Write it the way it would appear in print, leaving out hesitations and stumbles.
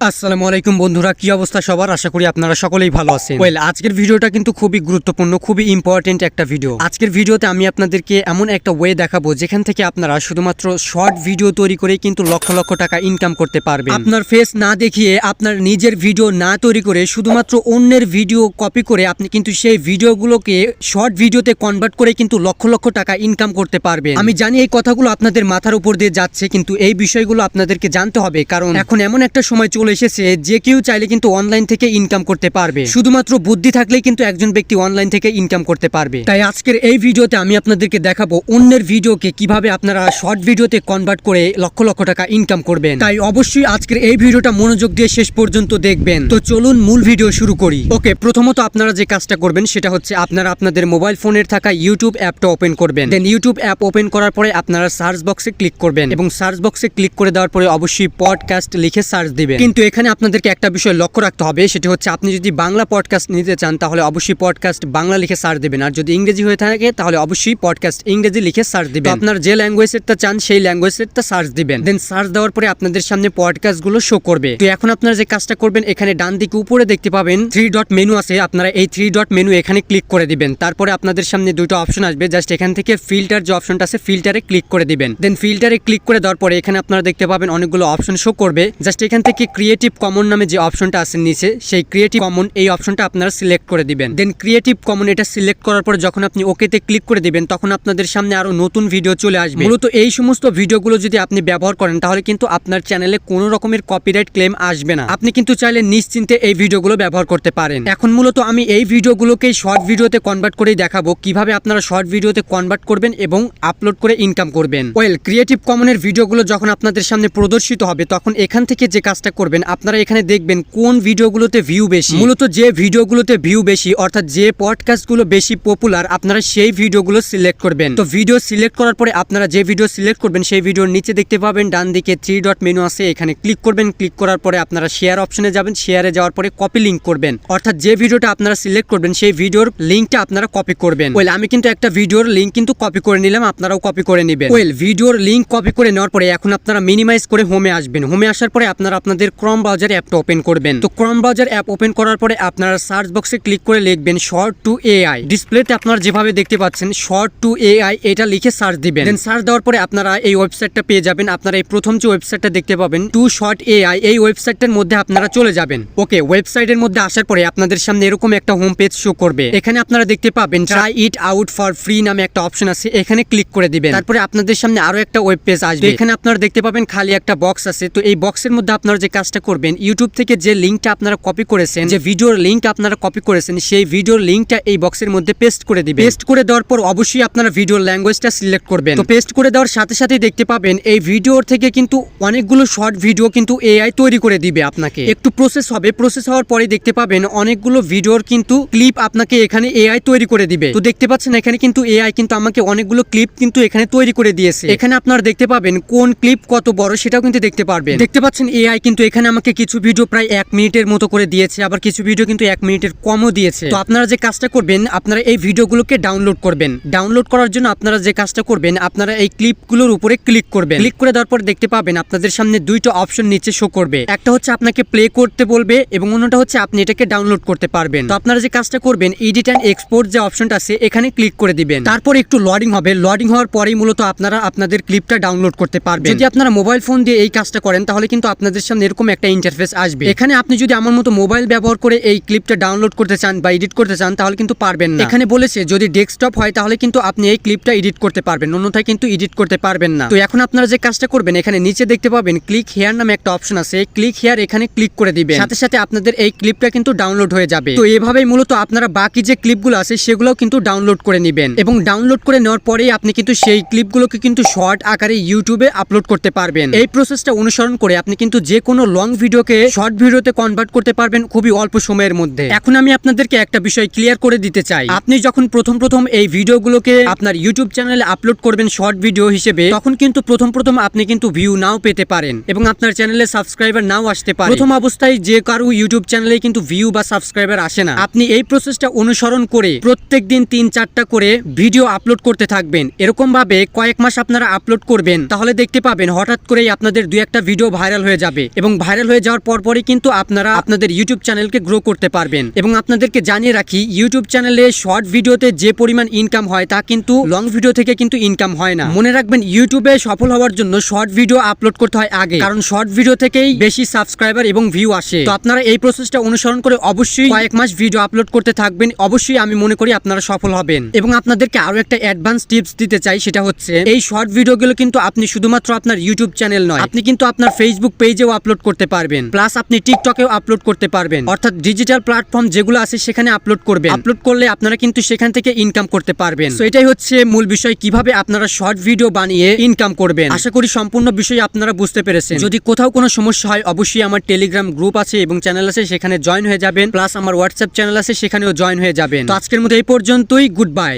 আসসালামুআলাইকুম বন্ধুরা, কি অবস্থা সবার? আশা করি আপনারা সকলেই ভালো আছেন। আজকের ভিডিওটা কিন্তু খুবই গুরুত্বপূর্ণ, খুবই ইম্পর্টেন্ট একটা ভিডিও। আজকের ভিডিওতে আমি আপনাদেরকে এমন একটা ওয়ে দেখাবো যেখান থেকে আপনারা শুধুমাত্র শর্ট ভিডিও তৈরি করে কিন্তু লক্ষ লক্ষ টাকা ইনকাম করতে পারবেন। আপনার ফেস না দেখিয়ে, আপনার নিজের ভিডিও না তৈরি করে, শুধুমাত্র অন্যের ভিডিও কপি করে আপনি কিন্তু সেই ভিডিওগুলোকে শর্ট ভিডিওতে কনভার্ট করে কিন্তু লক্ষ লক্ষ টাকা ইনকাম করতে পারবেন। আমি জানি এই কথাগুলো আপনাদের মাথার উপর দিয়ে যাচ্ছে, কিন্তু এই বিষয়গুলো আপনাদেরকে জানতে হবে, কারণ এখন এমন একটা সময় চলে এসেছে যে কেউ চাইলে কিন্তু অনলাইন থেকে ইনকাম করতে পারবে। শুধুমাত্র বুদ্ধি থাকলেই কিন্তু একজন ব্যক্তি অনলাইন থেকে ইনকাম করতে পারবে। তাই আজকের এই ভিডিওতে আমি আপনাদেরকে দেখাবো অন্যের ভিডিওকে কিভাবে আপনারা শর্ট ভিডিওতে কনভার্ট করে লক্ষ লক্ষ টাকা ইনকাম করবেন। তাই অবশ্যই আজকের এই ভিডিওটা মনোযোগ দিয়ে শেষ পর্যন্ত দেখবেন। তো চলুন মূল ভিডিও শুরু করি। ওকে, প্রথমত আপনারা যে কাজটা করবেন সেটা হচ্ছে আপনারা আপনাদের মোবাইল ফোনের থাকা ইউটিউব অ্যাপটা ওপেন করবেন। দেন ইউটিউব অ্যাপ ওপেন করার পরে আপনারা সার্চ বক্সে ক্লিক করবেন এবং সার্চ বক্সে ক্লিক করে দেওয়ার পরে অবশ্যই পডকাস্ট লিখে সার্চ দিবেন। কিন্তু এখানে আপনাদেরকে একটা বিষয় লক্ষ্য রাখতে হবে, সেটা হচ্ছে আপনি যদি বাংলা পডকাস্ট নিতে চান তাহলে অবশ্যই পডকাস্ট বাংলা লিখে সার্চ দিবেন, আর যদি ইংরেজি হয়ে থাকে তাহলে অবশ্যই পডকাস্ট ইংরেজি লিখে সার্চ দিবেন। আপনার যে ল্যাঙ্গুয়েজেরটা চান সেই ল্যাঙ্গুয়েজেরটা সার্চ দিবেন। দেন সার্চ দেওয়ার পরে আপনাদের সামনে পডকাস্টগুলো শো করবে। তো এখন আপনারা যে কাজটা করবেন, এখানে ডান দিকে উপরে দেখতে পাবেন 3 ডট মেনু আছে, আপনারা এই 3 ডট মেনু এখানে ক্লিক করে দিবেন। তারপরে আপনাদের সামনে দুটো অপশন আসবে, জাস্ট এখান থেকে ফিল্টার যে অপশনটা আছে ফিল্টারে ক্লিক করে দিবেন। দেন ফিল্টারে ক্লিক করে দেওয়ার পরে এখানে আপনারা দেখতে পাবেন অনেকগুলো অপশন শো করবে। জাস্ট এখান থেকে ক্রিয়েটিভ কমন নামে যে অপশনটা আছে নিচে, সেই ক্রিয়েটিভ কমন এই অপশনটা আপনারা সিলেক্ট করে দিবেন। দেন ক্রিয়েটিভ কমন এটা সিলেক্ট করার পরে যখন আপনি ওকেতে ক্লিক করে দিবেন তখন আপনাদের সামনে আরো নতুন ভিডিও চলে আসবে। মূলত এই সমস্ত ভিডিওগুলো যদি আপনি ব্যবহার করেন তাহলে কিন্তু আপনার চ্যানেলে কোনো রকমের কপিরাইট ক্লেম আসবে না। আপনি কিন্তু চাইলে নিশ্চিন্তে এই ভিডিওগুলো ব্যবহার করতে পারেন। এখন মূলত আমি এই ভিডিওগুলোকেই শর্ট ভিডিওতে কনভার্ট করেই দেখাবো কিভাবে আপনারা শর্ট ভিডিওতে কনভার্ট করবেন এবং আপলোড করে ইনকাম করবেন। ক্রিয়েটিভ কমনের ভিডিওগুলো যখন আপনাদের সামনে প্রদর্শিত হবে তখন এখান থেকে যে কাজটা করবেন, আপনারা এখানে দেখবেন কোন ভিডিওগুলোতে ভিউ বেশি। মূলত যে ভিডিওগুলোতে ভিউ বেশি, অর্থাৎ যে পডকাস্টগুলো বেশি পপুলার, আপনারা সেই ভিডিওগুলো সিলেক্ট করবেন। তো ভিডিও সিলেক্ট করার পরে আপনারা যে ভিডিও সিলেক্ট করবেন সেই ভিডিওর নিচে দেখতে পাবেন ডান দিকে 3 ডট মেনু আছে, এখানে ক্লিক করবেন। ক্লিক করার পরে আপনারা শেয়ার অপশনে যাবেন, শেয়ারে যাওয়ার পরে কপি লিঙ্ক করবেন, অর্থাৎ যে ভিডিওটা আপনারা সিলেক্ট করবেন সেই ভিডিওর লিঙ্কটা আপনারা কপি করবেন। আমি কিন্তু একটা ভিডিওর লিঙ্ক কিন্তু কপি করে নিলাম, আপনারাও কপি করে নেবেন। ভিডিওর লিঙ্ক কপি করে নেওয়ার পরে এখন আপনারা মিনিমাইজ করে হোমে আসবেন। হোমে আসার পরে আপনারা আপনাদের ক্রোম ব্রাউজার অ্যাপটা ওপেন করবেন। তো ক্রোম ব্রাউজার অ্যাপ ওপেন করার পরে আপনারা সার্চ বক্সে ক্লিক করে লিখবেন শর্ট টু এআই। ডিসপ্লেতে আপনারা যেভাবে দেখতে পাচ্ছেন শর্ট টু এআই এটা লিখে সার্চ দিবেন। দেন সার্চ দেওয়ার পরে আপনারা এই ওয়েবসাইটটা পেয়ে যাবেন। আপনারা এই প্রথম যে ওয়েবসাইটটা দেখতে পাবেন টু শর্ট এআই, এই ওয়েবসাইটের মধ্যে আপনারা চলে যাবেন। ওকে, ওয়েবসাইটের মধ্যে আসার পরে আপনাদের সামনে এরকম একটা হোম পেজ শো করবে। এখানে আপনারা দেখতে পাবেন try it out for free নামে একটা অপশন আছে, এখানে ক্লিক করে দিবেন। তারপরে আপনাদের সামনে আরো একটা ওয়েব পেজ আসবে। এখানে আপনারা দেখতে পাবেন খালি একটা বক্স আছে। তো এই বক্সের মধ্যে আপনারা যে কাজটা করবেন, ইউটিউব থেকে যে লিঙ্কটা আপনারা কপি করেছেন, যে ভিডিওর লিঙ্ক আপনারা কপি করেছেন, সেই ভিডিওর লিঙ্কটা এই বক্সের মধ্যে পেস্ট করে দিবেন। পেস্ট করে দেওয়ার পর অবশ্যই আপনারা ভিডিওর ল্যাঙ্গুয়েজটা সিলেক্ট করবেন। তো পেস্ট করে দেওয়ার সাথে সাথে দেখতে পাবেন এই ভিডিওর থেকে কিন্তু অনেকগুলো শর্ট ভিডিও কিন্তু এআই তৈরি করে দিবে আপনাকে। একটু প্রসেস হবে, প্রসেস হওয়ার পরে দেখতে পাবেন অনেকগুলো ভিডিওর কিন্তু ক্লিপ আপনাকে এখানে এআই তৈরি করে দিবে। তো দেখতে পাচ্ছেন এখানে কিন্তু এআই কিন্তু আমাকে অনেকগুলো ক্লিপ কিন্তু এখানে তৈরি করে দিয়েছে। এখানে আপনারা দেখতে পাবেন কোন ক্লিপ কত বড় সেটাও কিন্তু দেখতে পারবেন। দেখতে পাচ্ছেন এআই কিন্তু এখানে আমাকে কিছু ভিডিও প্রায় 1 মিনিটের মতো করে দিয়েছে, আবার কিছু ভিডিও কিন্তু 1 মিনিটের কমও দিয়েছে। তো আপনারা যে কাজটা করবেন, আপনারা এই ভিডিওগুলোকে ডাউনলোড করবেন। ডাউনলোড করার জন্য আপনারা যে কাজটা করবেন, আপনারা এই ক্লিপগুলোর উপরে ক্লিক করবেন। ক্লিক করে দেওয়ার পর দেখতে পাবেন আপনাদের সামনে দুইটা অপশন নিচে শো করবে। একটা হচ্ছে আপনাকে প্লে করতে বলবে এবং অন্যটা হচ্ছে আপনি এটাকে ডাউনলোড করতে পারবেন। তো আপনারা যে কাজটা করবেন, এডিট এন্ড এক্সপোর্ট যে অপশনটা আছে এখানে ক্লিক করে দিবেন। তারপর একটু লোডিং হবে, লোডিং হওয়ার পরেই মূলত আপনারা আপনাদের ক্লিপটা ডাউনলোড করতে পারবেন। যদি আপনারা মোবাইল ফোন দিয়ে এই কাজটা করেন তাহলে কিন্তু আপনাদের সামনে এরকম একটা ইন্টারফেস আসবে। এখানে আপনি যদি আমার মতো মোবাইল ব্যবহার করে এই ক্লিপটা ডাউনলোড করতে চান বা এডিট করতে চান তাহলে কিন্তু পারবেন না। এখানে বলেছে যদি ডেস্কটপ হয় তাহলে কিন্তু আপনি এই ক্লিপটা এডিট করতে পারবেন, অন্যথায় কিন্তু এডিট করতে পারবেন না। তো এখন আপনারা যে কাজটা করবেন, এখানে নিচে দেখতে পাবেন ক্লিক হেয়ার নামে একটা অপশন আছে, ক্লিক হেয়ার এখানে ক্লিক করে দিবেন। সাথে সাথে আপনাদের এই ক্লিপটা কিন্তু ডাউনলোড হয়ে যাবে। তো এভাবেই মূলত আপনারা বাকি যে ক্লিপগুলো আছে সেগুলোও কিন্তু ডাউনলোড করে নেবেন এবং ডাউনলোড করে নেওয়ার পরেই আপনি কিন্তু সেই ক্লিপগুলোকে কিন্তু শর্ট আকারে ইউটিউবে আপলোড করতে পারবেন। এই প্রসেসটা অনুসরণ করে আপনি কিন্তু যে কোনো লং ভিডিওকে শর্ট ভিডিওতে কনভার্ট করতে পারবেন খুবই অল্প সময়ের মধ্যে। এখন আমি আপনাদেরকে একটা বিষয় ক্লিয়ার করে দিতে চাই, আপনি যখন প্রথম এই ভিডিওগুলোকে আপনার ইউটিউব চ্যানেলে আপলোড করবেন শর্ট ভিডিও হিসেবে, তখন কিন্তু প্রথম আপনি কিন্তু ভিউ নাও পেতে পারেন এবং আপনার চ্যানেলে সাবস্ক্রাইবার নাও আসতে পারে। প্রথম অবস্থায় যে কারো ইউটিউব চ্যানেলে কিন্তু ভিউ বা সাবস্ক্রাইবার আসে না। আপনি এই প্রসেসটা অনুসরণ করে প্রত্যেকদিন 3-4টা করে ভিডিও আপলোড করতে থাকবেন। এরকম ভাবে কয়েক মাস আপনারা আপলোড করবেন, তাহলে দেখতে পাবেন হঠাৎ করেই আপনাদের 2-1টা ভিডিও ভাইরাল হয়ে যাবে এবং ভাইরাল হয়ে যাওয়ার পরপরই কিন্তু আপনারা আপনাদের ইউটিউব চ্যানেলকে গ্রো করতে পারবেন। এবং আপনাদেরকে জানিয়ে রাখি, ইউটিউব চ্যানেলে শর্ট ভিডিওতে যে পরিমাণ ইনকাম হয় তা কিন্তু লং ভিডিও থেকে কিন্তু ইনকাম হয় না। মনে রাখবেন, ইউটিউবে সফল হওয়ার জন্য শর্ট ভিডিও আপলোড করতে হয় আগে, কারণ শর্ট ভিডিও থেকেই বেশি সাবস্ক্রাইবার এবং ভিউ আসে। তো আপনারা এই প্রসেসটা অনুসরণ করে অবশ্যই কয়েক মাস ভিডিও আপলোড করতে থাকবেন। অবশ্যই আমি মনে করি আপনারা সফল হবেন। এবং আপনাদেরকে আরো একটা অ্যাডভান্স টিপস দিতে চাই, সেটা হচ্ছে এই শর্ট ভিডিওগুলো কিন্তু আপনি শুধুমাত্র আপনার ইউটিউব চ্যানেল নয়, আপনি কিন্তু আপনার ফেসবুক পেজেও আপলোড করতে পারবেন, প্লাস আপনি টিকটকেও আপলোড করতে পারবেন। অর্থাৎ ডিজিটাল প্ল্যাটফর্ম যেগুলো আছে সেখানে আপলোড করবেন। আপলোড করলে আপনারা কিন্তু সেখান থেকে ইনকাম করতে পারবেন। তো এটাই হচ্ছে মূল বিষয়, কিভাবে আপনারা শর্ট ভিডিও বানিয়ে ইনকাম করবেন। আশা করি সম্পূর্ণ বিষয় আপনারা বুঝতে পেরেছেন। যদি কোথাও কোনো সমস্যা হয় অবশ্যই আমার টেলিগ্রাম গ্রুপ আছে এবং চ্যানেল আছে, সেখানে জয়েন হয়ে যাবেন, প্লাস আমার হোয়াটসঅ্যাপ চ্যানেল আছে, সেখানেও জয়েন হয়ে যাবেন। তো আজকের মতো এই পর্যন্তই, গুড বাই।